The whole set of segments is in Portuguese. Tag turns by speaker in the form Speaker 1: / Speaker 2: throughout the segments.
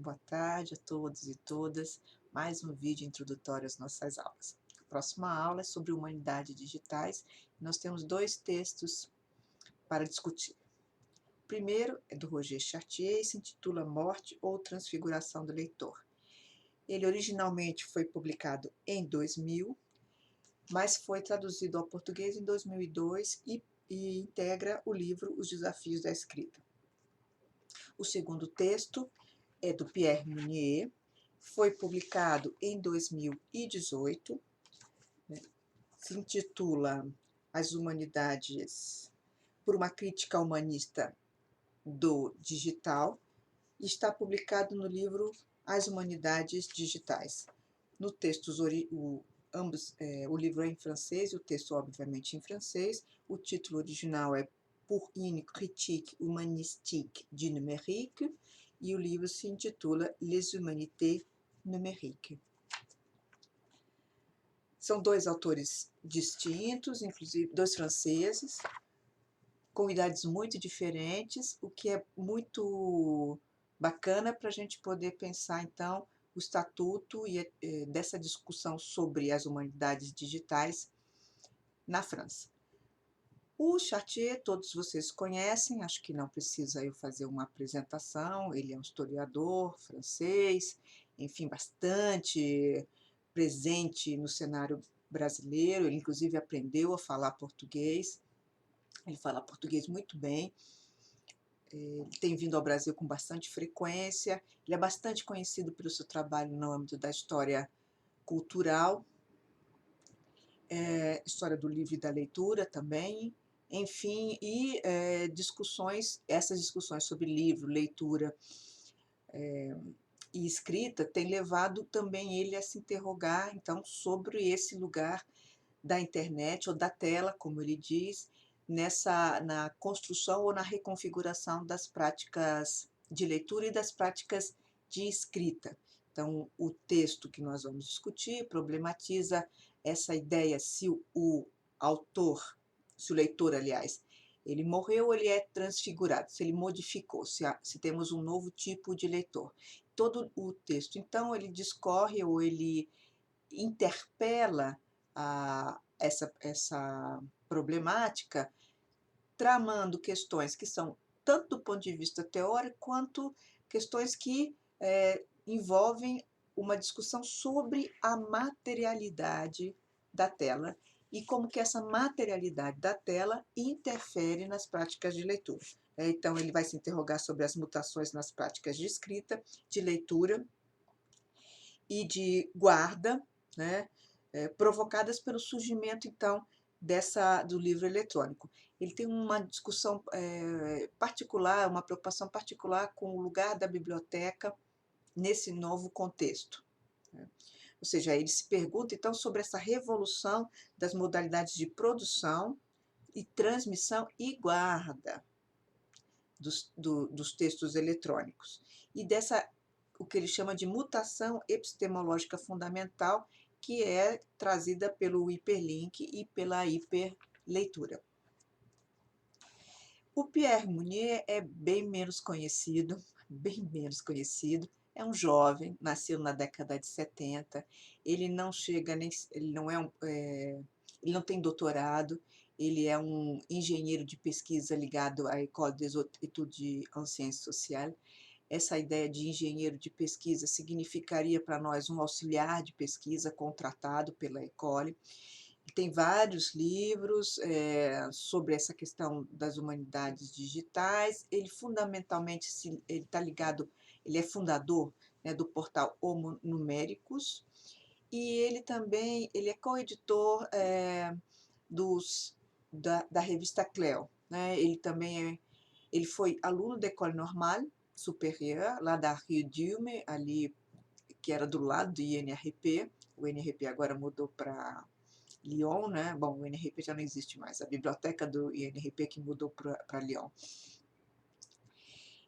Speaker 1: Boa tarde a todos e todas. Mais um vídeo introdutório às nossas aulas. A próxima aula é sobre humanidades digitais. Nós temos dois textos para discutir. O primeiro é do Roger Chartier e se intitula Morte ou Transfiguração do Leitor. Ele originalmente foi publicado em 2000, mas foi traduzido ao português em 2002 e integra o livro Os Desafios da Escrita. O segundo texto é do Pierre Mounier, foi publicado em 2018, né? Se intitula As Humanidades por uma Crítica Humanista do Digital e está publicado no livro As Humanidades Digitais. No texto, o livro é em francês, o texto obviamente em francês, o título original é Pour une critique humanistique du numérique, e o livro se intitula Les Humanités Numériques. São dois autores distintos, inclusive dois franceses, com idades muito diferentes, o que é muito bacana para a gente poder pensar, então, o estatuto dessa discussão sobre as humanidades digitais na França. O Chartier, todos vocês conhecem, acho que não precisa eu fazer uma apresentação, ele é um historiador francês, enfim, bastante presente no cenário brasileiro, ele inclusive aprendeu a falar português, ele fala português muito bem, ele tem vindo ao Brasil com bastante frequência, ele é bastante conhecido pelo seu trabalho no âmbito da história cultural, história do livro e da leitura também, enfim, e essas discussões sobre livro, leitura e escrita têm levado também ele a se interrogar, então, sobre esse lugar da internet ou da tela, como ele diz, na construção ou na reconfiguração das práticas de leitura e das práticas de escrita. Então, o texto que nós vamos discutir problematiza essa ideia se o autor, se o leitor, aliás, ele morreu ou ele é transfigurado, se ele modificou, se temos um novo tipo de leitor. Todo o texto, então, ele discorre ou ele interpela essa problemática, tramando questões que são tanto do ponto de vista teórico, quanto questões que envolvem uma discussão sobre a materialidade da tela e como que essa materialidade da tela interfere nas práticas de leitura. Então, ele vai se interrogar sobre as mutações nas práticas de escrita, de leitura e de guarda, né, provocadas pelo surgimento, então, do livro eletrônico. Ele tem uma discussão particular, uma preocupação particular com o lugar da biblioteca nesse novo contexto, né? Ou seja, ele se pergunta, então, sobre essa revolução das modalidades de produção e transmissão e guarda dos textos eletrônicos, e o que ele chama de mutação epistemológica fundamental, que é trazida pelo hiperlink e pela hiperleitura. O Pierre Mounier é bem menos conhecido, é um jovem, nasceu na década de 70, ele não chega nem, ele não tem doutorado, ele é um engenheiro de pesquisa ligado à École des Études en Sciences Sociales. Essa ideia de engenheiro de pesquisa significaria para nós um auxiliar de pesquisa contratado pela École. Tem vários livros sobre essa questão das humanidades digitais. Ele fundamentalmente ele está ligado, ele é fundador, né, do portal Homo Numéricos, e ele é coeditor da revista Cleo, né? Ele foi aluno da École Normale Supérieure, lá da Rue d'Ulm, ali, que era do lado do INRP. O INRP agora mudou para Lyon, né? Bom, o INRP já não existe mais, a biblioteca do INRP que mudou para Lyon.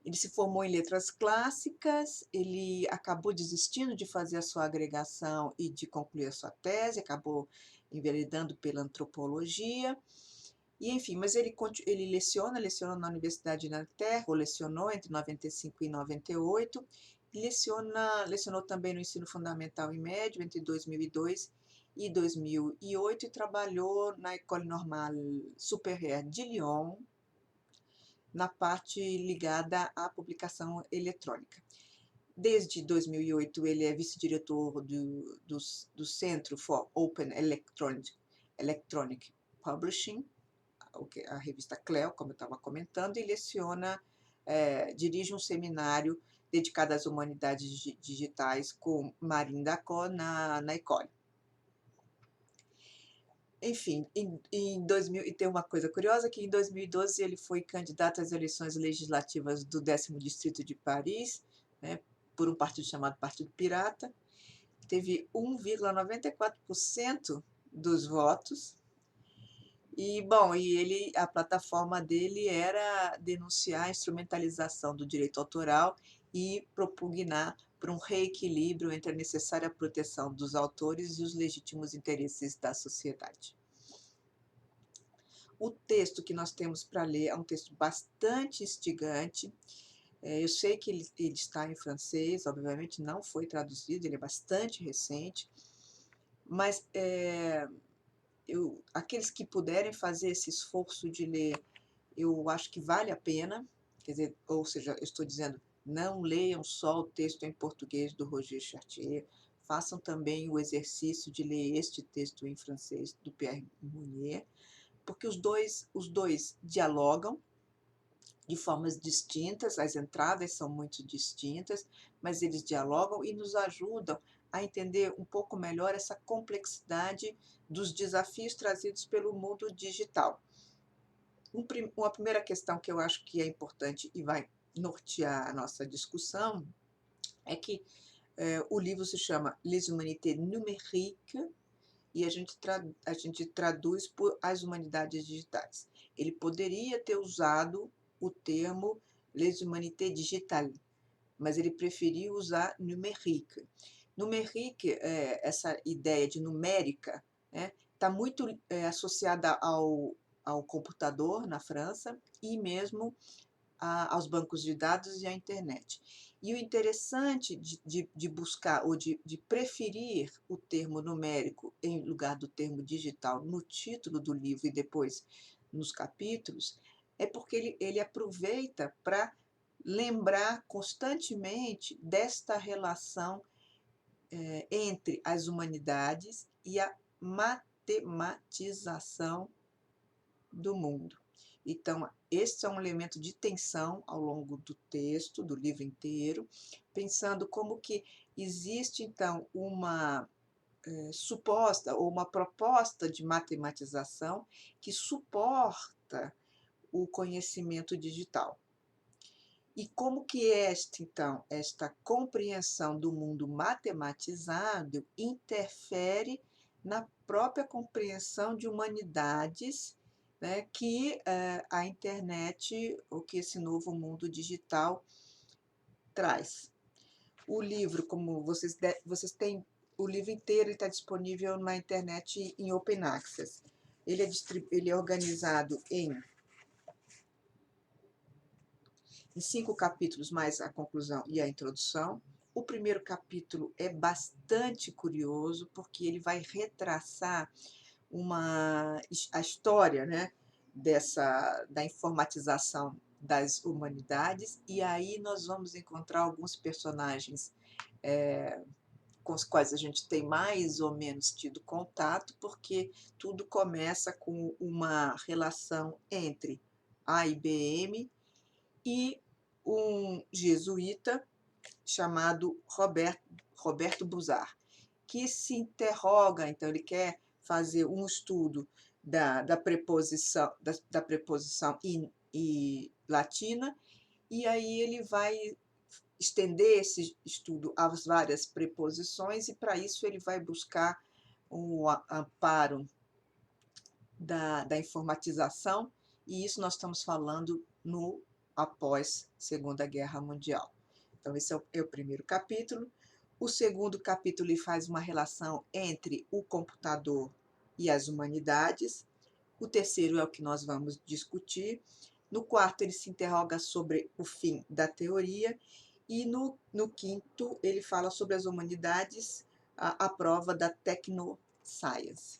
Speaker 1: Ele se formou em letras clássicas, ele acabou desistindo de fazer a sua agregação e de concluir a sua tese, acabou enveredando pela antropologia, e enfim, mas ele leciona na Universidade de Nanterre, ou lecionou entre 95 e 98, Lecionou também no ensino fundamental e médio entre 2002 e 2008 e trabalhou na École Normale Supérieure de Lyon, na parte ligada à publicação eletrônica. Desde 2008, ele é vice-diretor do Centro for Open Electronic Publishing, a revista CLEO, como eu estava comentando, e dirige um seminário dedicado às humanidades digitais com Marine Dacot na École. Enfim, e tem uma coisa curiosa, que em 2012 ele foi candidato às eleições legislativas do 10º Distrito de Paris, né, por um partido chamado Partido Pirata, teve 1,94% dos votos, e, bom, a plataforma dele era denunciar a instrumentalização do direito autoral e propugnar por um reequilíbrio entre a necessária proteção dos autores e os legítimos interesses da sociedade. O texto que nós temos para ler é um texto bastante instigante. Eu sei que ele está em francês, obviamente não foi traduzido, ele é bastante recente, mas aqueles que puderem fazer esse esforço de ler, eu acho que vale a pena, quer dizer, ou seja, eu estou dizendo, não leiam só o texto em português do Roger Chartier, façam também o exercício de ler este texto em francês do Pierre Mounier, porque os dois dialogam de formas distintas, as entradas são muito distintas, mas eles dialogam e nos ajudam a entender um pouco melhor essa complexidade dos desafios trazidos pelo mundo digital. Uma primeira questão que eu acho que é importante e vai nortear a nossa discussão é que o livro se chama Les Humanités Numériques e a gente traduz por As Humanidades Digitais. Ele poderia ter usado o termo Les Humanités Digitales, mas ele preferiu usar numérique. Numérique, essa ideia de numérica, está muito associada ao computador na França e mesmo aos bancos de dados e à internet. E o interessante de buscar ou de preferir o termo numérico em lugar do termo digital no título do livro e depois nos capítulos é porque ele aproveita para lembrar constantemente desta relação entre as humanidades e a matematização do mundo. Então, este é um elemento de tensão ao longo do texto, do livro inteiro, pensando como que existe, então, uma suposta ou uma proposta de matematização que suporta o conhecimento digital. E como que esta compreensão do mundo matematizado interfere na própria compreensão de humanidades, né, que a internet, ou que esse novo mundo digital traz. O livro, como vocês têm, o livro inteiro está disponível na internet em Open Access. Ele é organizado em 5 capítulos, mais a conclusão e a introdução. O primeiro capítulo é bastante curioso, porque ele vai retraçar a história, né, da informatização das humanidades, e aí nós vamos encontrar alguns personagens com os quais a gente tem mais ou menos tido contato, porque tudo começa com uma relação entre a IBM e um jesuíta chamado Roberto Buzar, que se interroga, então ele quer fazer um estudo da preposição in latina, e aí ele vai estender esse estudo às várias preposições, e para isso ele vai buscar o amparo da informatização, e isso nós estamos falando após Segunda Guerra Mundial. Então, esse é o primeiro capítulo. O segundo capítulo ele faz uma relação entre o computador e as humanidades. O terceiro é o que nós vamos discutir. No quarto, ele se interroga sobre o fim da teoria. E no quinto, ele fala sobre as humanidades, a prova da Technoscience.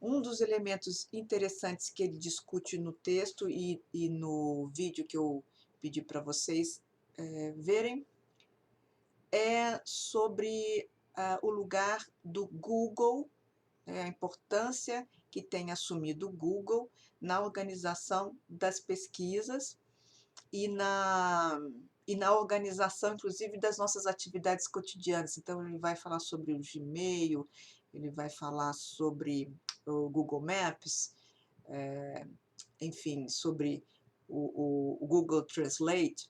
Speaker 1: Um dos elementos interessantes que ele discute no texto e no vídeo que eu pedi para vocês verem é sobre o lugar do Google, a importância que tem assumido o Google na organização das pesquisas e na organização, inclusive, das nossas atividades cotidianas. Então, ele vai falar sobre o Gmail, ele vai falar sobre o Google Maps, enfim, sobre o Google Translate,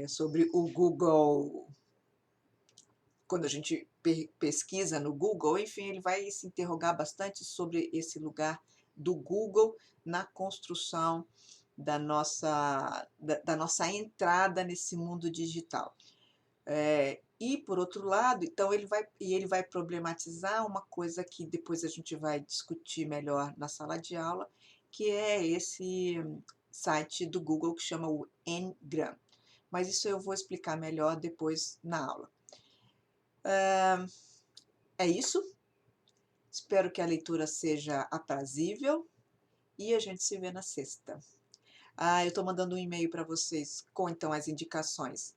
Speaker 1: sobre o Google, quando a gente pesquisa no Google, enfim, ele vai se interrogar bastante sobre esse lugar do Google na construção da nossa entrada nesse mundo digital. E, por outro lado, então ele vai problematizar uma coisa que depois a gente vai discutir melhor na sala de aula, que é esse site do Google que chama o Ngram. Mas isso eu vou explicar melhor depois na aula. É isso. Espero que a leitura seja aprazível e a gente se vê na sexta. Eu estou mandando um e-mail para vocês com então as indicações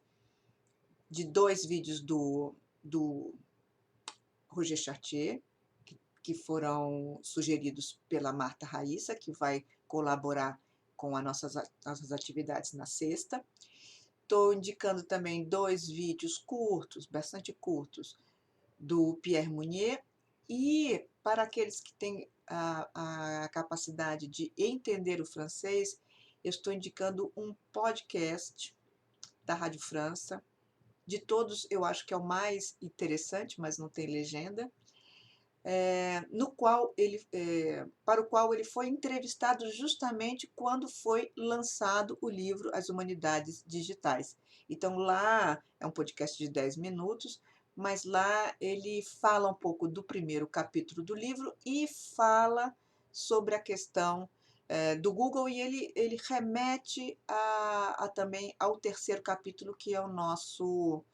Speaker 1: de 2 vídeos do Roger Chartier, que foram sugeridos pela Marta Raissa, que vai colaborar com as nossas atividades na sexta. Estou indicando também 2 vídeos curtos, bastante curtos, do Pierre Mounier, e para aqueles que têm a capacidade de entender o francês, eu estou indicando um podcast da Rádio França. De todos, eu acho que é o mais interessante, mas não tem legenda, para o qual ele foi entrevistado justamente quando foi lançado o livro As Humanidades Digitais. Então, lá é um podcast de 10 minutos, mas lá ele fala um pouco do primeiro capítulo do livro e fala sobre a questão do Google, e ele remete também ao terceiro capítulo, que é o nosso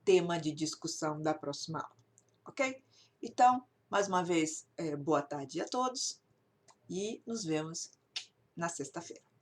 Speaker 1: tema de discussão da próxima aula, ok? Então, mais uma vez, boa tarde a todos e nos vemos na sexta-feira.